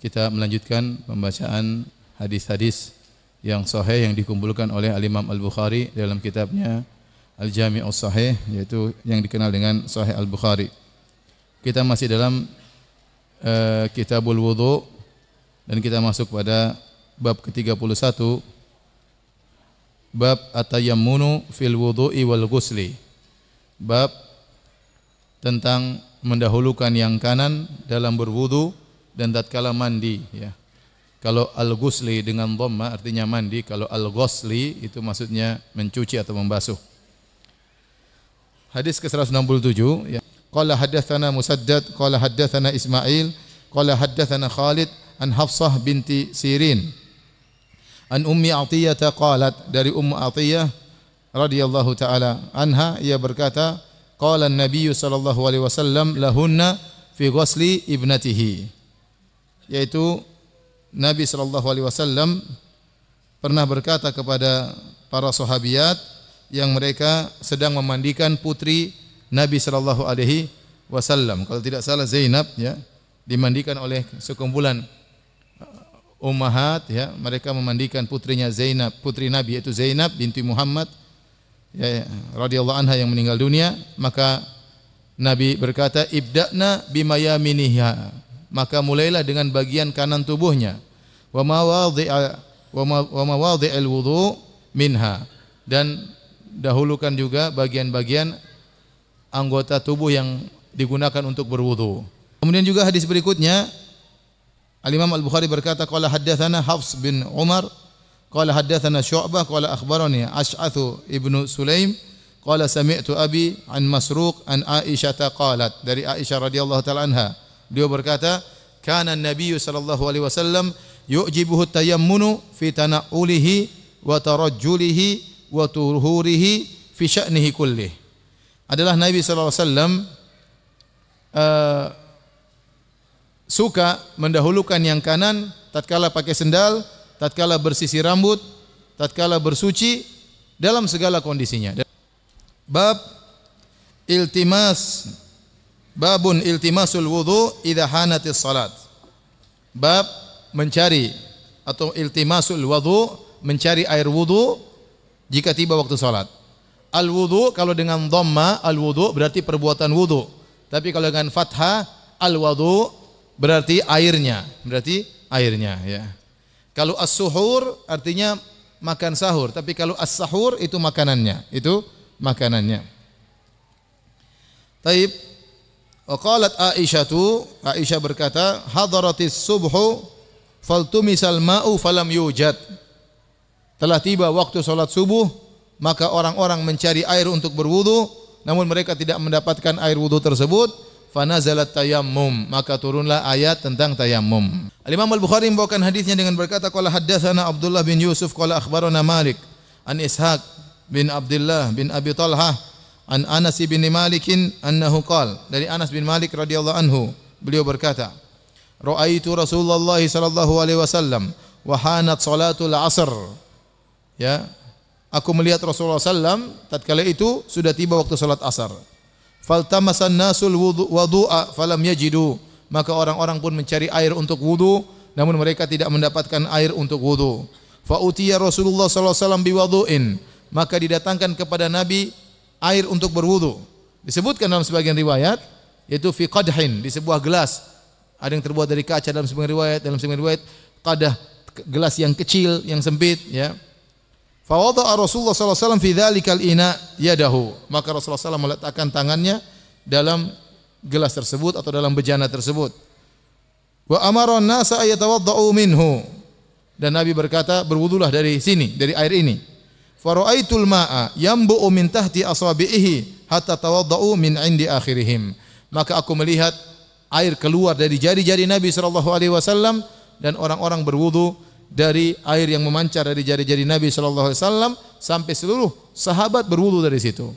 kita melanjutkan pembacaan hadis-hadis yang sahih yang dikumpulkan oleh Al-Imam Al-Bukhari dalam kitabnya Al-Jami'us Sahih, yaitu yang dikenal dengan Sahih Al-Bukhari. Kita masih dalam Kitabul Wudu dan kita masuk pada bab ke-31, bab at-tayammunu fil wudu'i wal ghusli. Bab tentang mendahulukan yang kanan dalam berwudu dan tatkala mandi, ya. Kalau al-ghusli dengan dhamma artinya mandi, kalau al-ghusli itu maksudnya mencuci atau membasuh. Hadis ke-167, ya. Qala haddatsana Musaddad qala haddatsana Ismail qala haddatsana Khalid an Hafsah binti Sirin an Ummi Athiyyah qalat, dari Ummu Athiyyah radhiyallahu taala anha, ia berkata, qala an-nabiy sallallahu alaihi wasallam lahunna fi ghusli ibnatihi, yaitu Nabi sallallahu alaihi wasallam pernah berkata kepada para sahabiat yang mereka sedang memandikan putri Nabi sallallahu alaihi wasallam. Kalau tidak salah Zainab, ya, dimandikan oleh sekumpulan ummahat, ya, mereka memandikan putrinya Zainab, putri Nabi yaitu Zainab binti Muhammad, ya, radhiyallahu anha yang meninggal dunia. Maka Nabi berkata, ibda'na bimayaminiha, maka mulailah dengan bagian kanan tubuhnya, wa mawadhi'al wudu minha, dan dahulukan juga bagian-bagian anggota tubuh yang digunakan untuk berwudu. Kemudian juga hadis berikutnya, Al-Imam Al-Bukhari berkata, qala haddatsana Hafs bin Umar qala haddatsana Syu'bah qala akhbarani Ash'athu ibnu Sulaim qala sami'tu abi an Masruq an Aisyah qalat, dari Aisyah radhiyallahu taala anha, beliau berkata, kana an-nabiy sallallahu alaihi wasallam yu'jibuhu tayammunu fi tana'ulihi wa tarajjulihi wa tuhurihi fi sya'nihi kullih. Adalah Nabi sallallahu alaihi wasallam suka mendahulukan yang kanan tatkala pakai sendal, tatkala bersisir rambut, tatkala bersuci, dalam segala kondisinya. Bab iltimas, babun iltimasul wudu idza hanatis salat. Bab mencari atau iltimasul wudu, mencari air wudu jika tiba waktu salat. Al wudu kalau dengan dhamma al wudu berarti perbuatan wudu. Tapi kalau dengan fathah al wudu berarti airnya, ya. Kalau as-suhur artinya makan sahur, tapi kalau as-sahur itu makanannya, Taib. Qalat Aisyah berkata, hadaratis subhu faltumisal ma'u falam yujad. Telah tiba waktu salat subuh, maka orang-orang mencari air untuk berwudu, namun mereka tidak mendapatkan air wudu tersebut. Fanazalat tayammum, maka turunlah ayat tentang tayammum. Al-Imam Al-Bukhari membawakan hadisnya dengan berkata, qala haddatsana Abdullah bin Yusuf qala akhbarana Malik an Ishaq bin Abdullah bin Abi Talhah an Anas bin Malik annahu qala, dari Anas bin Malik radhiyallahu anhu, beliau berkata, ra'aitu Rasulullah sallallahu alaihi wasallam wa hanat salatul asr, ya, aku melihat Rasulullah sallam tatkala itu sudah tiba waktu salat asar. Faltamasan nasul wudu'a falam yajidu, maka orang-orang pun mencari air untuk wudu, namun mereka tidak mendapatkan air untuk wudu. Fa utiya Rasulullah sallallahu alaihi wasallam biwudu'in, maka didatangkan kepada Nabi air untuk berwudu. Disebutkan dalam sebagian riwayat yaitu fi qadhin, di sebuah gelas. Ada yang terbuat dari kaca dalam sebagian riwayat, qadah, gelas yang kecil, yang sempit, ya. Fa wada'a Rasulullah sallallahu alaihi wasallam fi dzalikal ina yadahu, maka Rasulullah sallallahu meletakkan tangannya dalam gelas tersebut atau dalam bejana tersebut. Wa amara an-nasa ayatawaddau minhu, dan Nabi berkata, berwudulah dari sini, dari air ini. Fa ra'aitul ma'a yanbu'u min tahti asabihi hatta tawaddau min 'indi akhirihim, maka aku melihat air keluar dari jari-jari Nabi sallallahu alaihi wasallam, dan orang-orang berwudu dari air yang memancar dari jari-jari Nabi sallallahu alaihi wasallam sampai seluruh sahabat berwudu dari situ.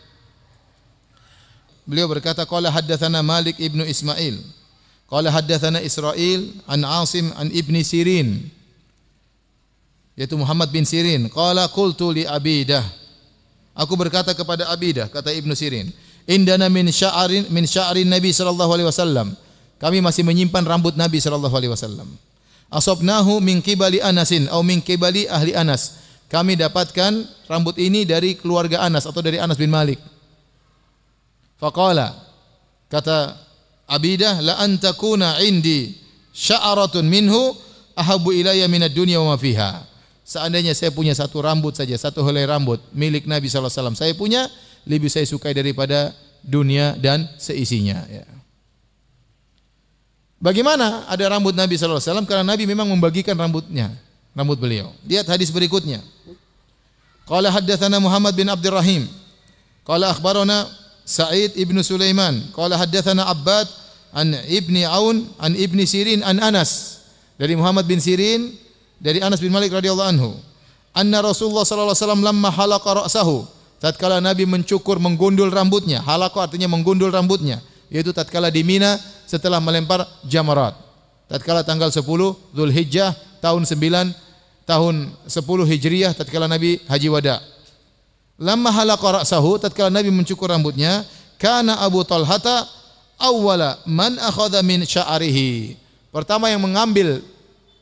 Beliau berkata, qala haddatsana Malik ibnu Ismail qala haddatsana Israil an Asim an Ibni Sirin, yaitu Muhammad bin Sirin, qala qultu li Abidah, aku berkata kepada Abidah, kata Ibnu Sirin, indana min sya'rin Nabi sallallahu alaihi wasallam, kami masih menyimpan rambut Nabi sallallahu alaihi wasallam. asabnahu min qibali Anasin atau min qibali ahli Anas. Kami dapatkan rambut ini dari keluarga Anas atau dari Anas bin Malik. Faqala, kata Abidah, la antakuna indi sya'aratun minhu ahabbu ilayya minad dunya wa ma fiha. Seandainya saya punya satu rambut saja, satu helai rambut milik Nabi sallallahu alaihi wasallam, saya punya, lebih saya sukai daripada dunia dan seisinya, ya. Bagaimana ada rambut Nabi sallallahu alaihi wasallam? Karena Nabi memang membagikan rambutnya, rambut beliau. Lihat hadis berikutnya. Qala haddatsana Muhammad bin Abdurrahim. Qala akhbarana Sa'id ibn Sulaiman. Qala haddatsana Abbad an Ibni Aun an Ibni Sirin an Anas. Dari Muhammad bin Sirin dari Anas bin Malik radhiyallahu anhu. Anna Rasulullah sallallahu alaihi wasallam lamma halaqa ra'sahu. Tatkala Nabi mencukur, menggundul rambutnya. Halaqa artinya menggundul rambutnya, yaitu tatkala di Mina setelah melempar jamarat. Tatkala tanggal 10 Zulhijjah tahun 10 Hijriyah, tatkala Nabi haji wada. Lamma halaqa ra'sahu, tatkala Nabi mencukur rambutnya, kana Abu Talhata awwala man akhadha min sya'rihi. Pertama yang mengambil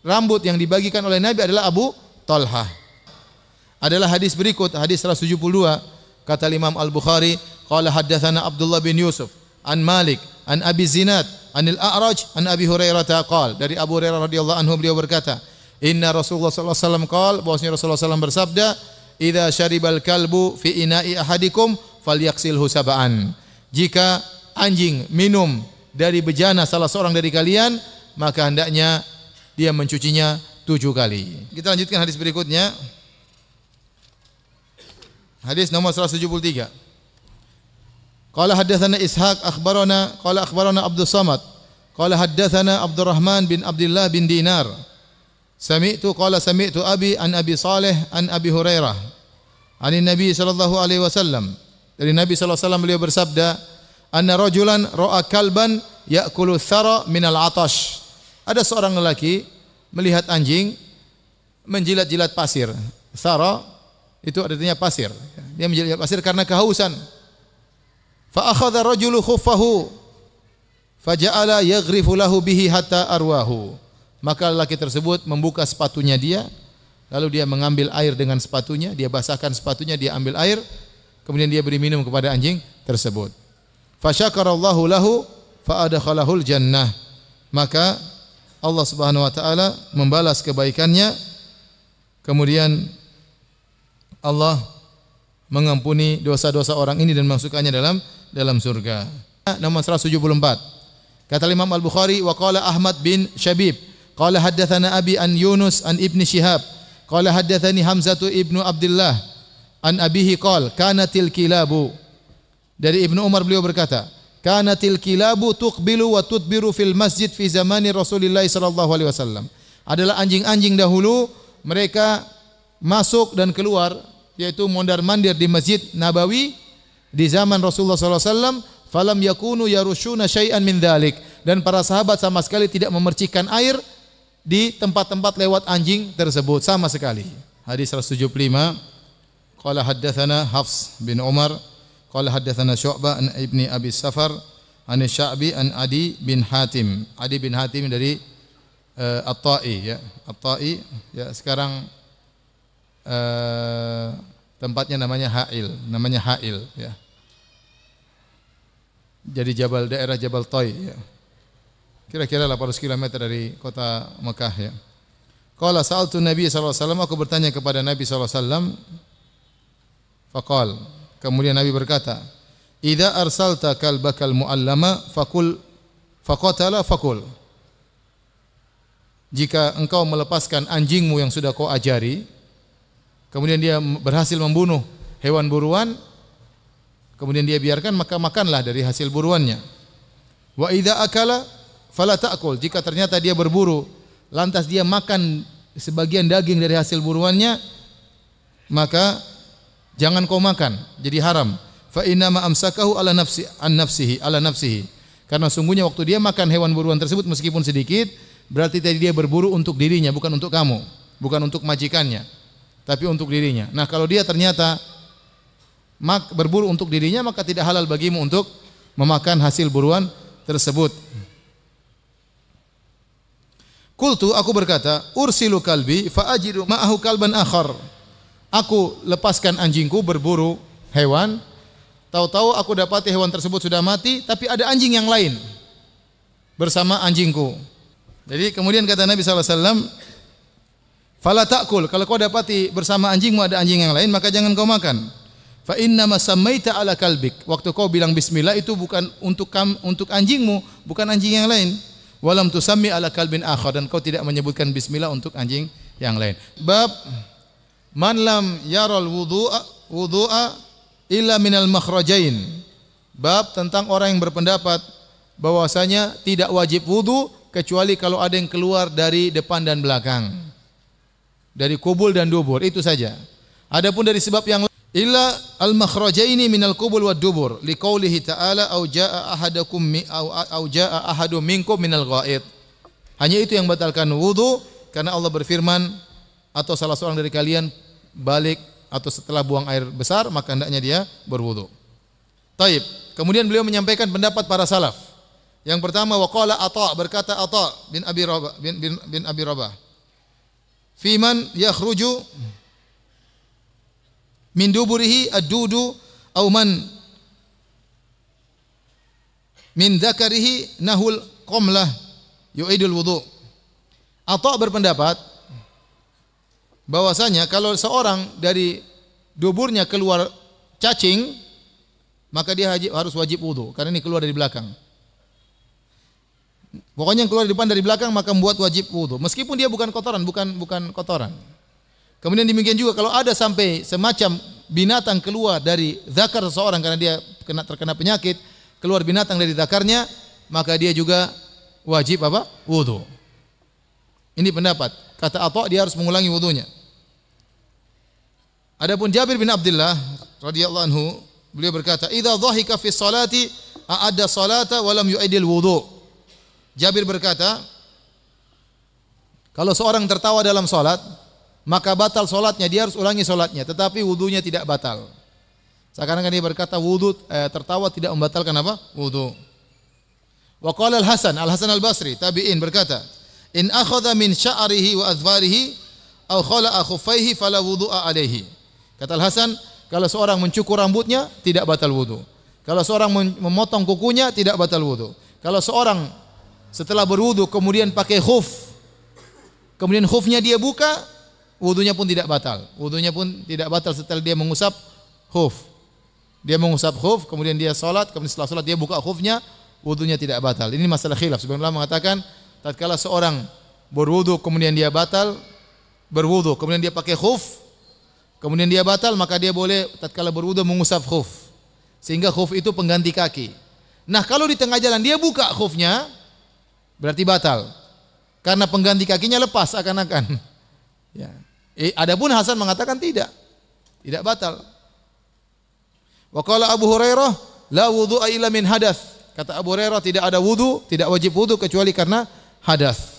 rambut yang dibagikan oleh Nabi adalah Abu Talhah. Adalah hadis berikut, hadis 172, kata Imam Al-Bukhari, qala haddatsana Abdullah bin Yusuf an Malik an Abi Zinad anil A'raj an Abi Hurairah qala, dari Abu Hurairah radhiyallahu anhu beliau berkata, inna Rasulullah sallallahu alaihi wasallam qala, bahwasanya Rasulullah sallallahu bersabda, idza syaribal kalbu fi ina'i ahadikum falyaksilhu sab'an. Jika anjing minum dari bejana salah seorang dari kalian, maka hendaknya dia mencucinya 7 kali. Kita lanjutkan hadis berikutnya. Hadis nomor 173. Qala haddatsana Ishaq qala akhbarana Abdus Samad qala haddatsana Abdurrahman bin Abdullah bin Dinar. Sami'tu Abi an Abi Saleh an Abi Hurairah anin Nabi sallallahu alaihi wasallam. Dari Nabi sallallahu alaihi wasallam beliau bersabda, anna rajulan ra'a kalban ya'kulu thara minal atash. Ada seorang lelaki melihat anjing menjilat-jilat pasir. Thara itu artinya pasir. Dia menjilat pasir karena kehausan. Fa akhadha rajulu khuffahu faja'ala yaghrifu lahu bihi hatta arwahu. Maka lelaki tersebut membuka sepatunya dia, lalu dia mengambil air dengan sepatunya, dia basahkan sepatunya, dia ambil air, kemudian dia beri minum kepada anjing tersebut. Fasyakarallahu lahu fa adkhalahul jannah. Maka Allah Subhanahu wa taala membalas kebaikannya, kemudian Allah mengampuni dosa-dosa orang ini dan memasukkannya dalam surga. Nomor 174. Kata Imam Al-Bukhari, wa qala Ahmad bin Syabib qala haddatsana Abi an Yunus an Ibni Syihab qala haddatsani Hamzatu ibnu Abdullah an abihi qala kanatil kilabu. Dari Ibnu Umar beliau berkata, kanatil kilabu tuqbilu wa tudbiru fil masjid fi zamani Rasulillah sallallahu alaihi wasallam. Adalah anjing-anjing dahulu, mereka masuk dan keluar, yaitu mondar-mandir di Masjid Nabawi di zaman Rasulullah sallallahu alaihi wasallam. Falam yakunu yarushuna syai'an min dzalik, dan para sahabat sama sekali tidak memercikkan air di tempat-tempat lewat anjing tersebut sama sekali. Hadis 175. Qala haddatsana Hafs bin Umar qala haddatsana Syu'bah an Ibni Abi Safar an Sya'bi an Adi bin Hatim. Adi bin Hatim dari At-Tai, ya. At-Tai, ya, sekarang tempatnya namanya Ha'il, ya. Jadi daerah Jabal Tai, ya. Kira-kira 800 km dari kota Mekah, ya. Qala sa'altu Nabi sallallahu alaihi wasallam, aku bertanya kepada Nabi sallallahu alaihi wasallam. Faqal, kemudian Nabi berkata, idza arsalta kalbakal muallama faqatala faqul. Jika engkau melepaskan anjingmu yang sudah kau ajari, kemudian dia berhasil membunuh hewan buruan, kemudian dia biarkan, maka makanlah dari hasil buruannya. Wa idza akala fala ta'kul. Jika ternyata dia berburu, lantas dia makan sebagian daging dari hasil buruannya, maka jangan kau makan, jadi haram. Fa inna ma amsakahu ala nafsihi. Karena sungguhnya waktu dia makan hewan buruan tersebut meskipun sedikit, berarti tadi dia berburu untuk dirinya, bukan untuk kamu, bukan untuk majikannya, tapi untuk dirinya. Nah, kalau dia ternyata berburu untuk dirinya, maka tidak halal bagimu untuk memakan hasil buruan tersebut. Qultu, aku berkata, ursilu kalbi fa ajidu ma'ahu kalban akhar. Aku lepaskan anjingku berburu hewan, tahu-tahu aku dapati hewan tersebut sudah mati, tapi ada anjing yang lain bersama anjingku. Jadi kemudian kata Nabi sallallahu alaihi wasallam, fala ta'kul, kalau kau dapati bersama anjingmu ada anjing yang lain, maka jangan kau makan. Fa inna ma sammaita ala kalbik. Waktu kau bilang bismillah itu bukan untuk anjingmu, bukan anjing yang lain. Walam tusammi ala kalbin akhar, dan kau tidak menyebutkan bismillah untuk anjing yang lain. Bab man lam yaral wudu'a illa minal makhrajain. Bab tentang orang yang berpendapat bahwasanya tidak wajib wudu kecuali kalau ada yang keluar dari depan dan belakang. Dari kubul dan dubur, itu saja. Adapun dari sebab yang illa al-makhrajaini minal qubul wad dubur liqaulihi ta'ala au jaa ahadakum au jaa ahadum minkum minal ghaid. Hanya itu yang batalkan wudu, karena Allah berfirman, atau salah seorang dari kalian balik atau setelah buang air besar, maka hendaknya dia berwudu. Taib. Kemudian beliau menyampaikan pendapat para salaf. Yang pertama, waqala Atha, berkata Atha bin Abi Rabah, fiman yakhruju min duburihi ad-dudu aw man min dzakarihi nahul qamlah yu'idul wudu. Atha berpendapat bahwasanya kalau seorang dari duburnya keluar cacing, maka dia harus wajib wudu, karena ini keluar dari belakang. Pokoknya yang keluar dari depan dari belakang maka membuat wajib wudu, meskipun dia bukan kotoran, bukan kotoran. Kemudian demikian juga kalau ada sampai semacam binatang keluar dari zakar seseorang karena dia terkena penyakit, keluar binatang dari zakarnya, maka dia juga wajib apa? Wudu. Ini pendapat. Kata Atha, dia harus mengulangi wudunya. Adapun Jabir bin Abdullah radhiyallahu anhu, beliau berkata, "Idza dhahika fi sholati a'adda sholata wa lam yu'idil wudu." Jabir berkata, kalau seorang tertawa dalam salat, maka batal solatnya, dia harus ulangi solatnya, tetapi wudunya tidak batal. Seakan-akan dia berkata tertawa tidak membatalkan apa? Wudu. Wa qala Al-Hasan Al-Basri tabi'in berkata, in akhadha min sya'rihi wa adhfarihi aw khala'a khuffaihi fala wudu'a alaihi. Kata Al-Hasan, kalau seorang mencukur rambutnya tidak batal wudu. Kalau seorang memotong kukunya tidak batal wudu. Kalau seorang setelah berwudu kemudian pakai khuf, kemudian khufnya dia buka, wudunya pun tidak batal. Wudunya pun tidak batal setelah dia mengusap khuf. Dia mengusap khuf, kemudian dia salat, kemudian setelah salat dia buka khufnya, wudunya tidak batal. Ini masalah khilaf. Sebenarnya mengatakan tatkala seorang berwudu kemudian dia batal berwudu, kemudian dia pakai khuf, kemudian dia batal, maka dia boleh tatkala berwudu mengusap khuf. Sehingga khuf itu pengganti kaki. Nah, kalau di tengah jalan dia buka khufnya, berarti batal. Karena pengganti kakinya lepas akan-akan. Ya. Adapun Hasan mengatakan tidak batal. Wa qala Abu Hurairah la wudu'a illa min hadath. Kata Abu Hurairah tidak ada wudu, tidak wajib wudu kecuali karena hadath.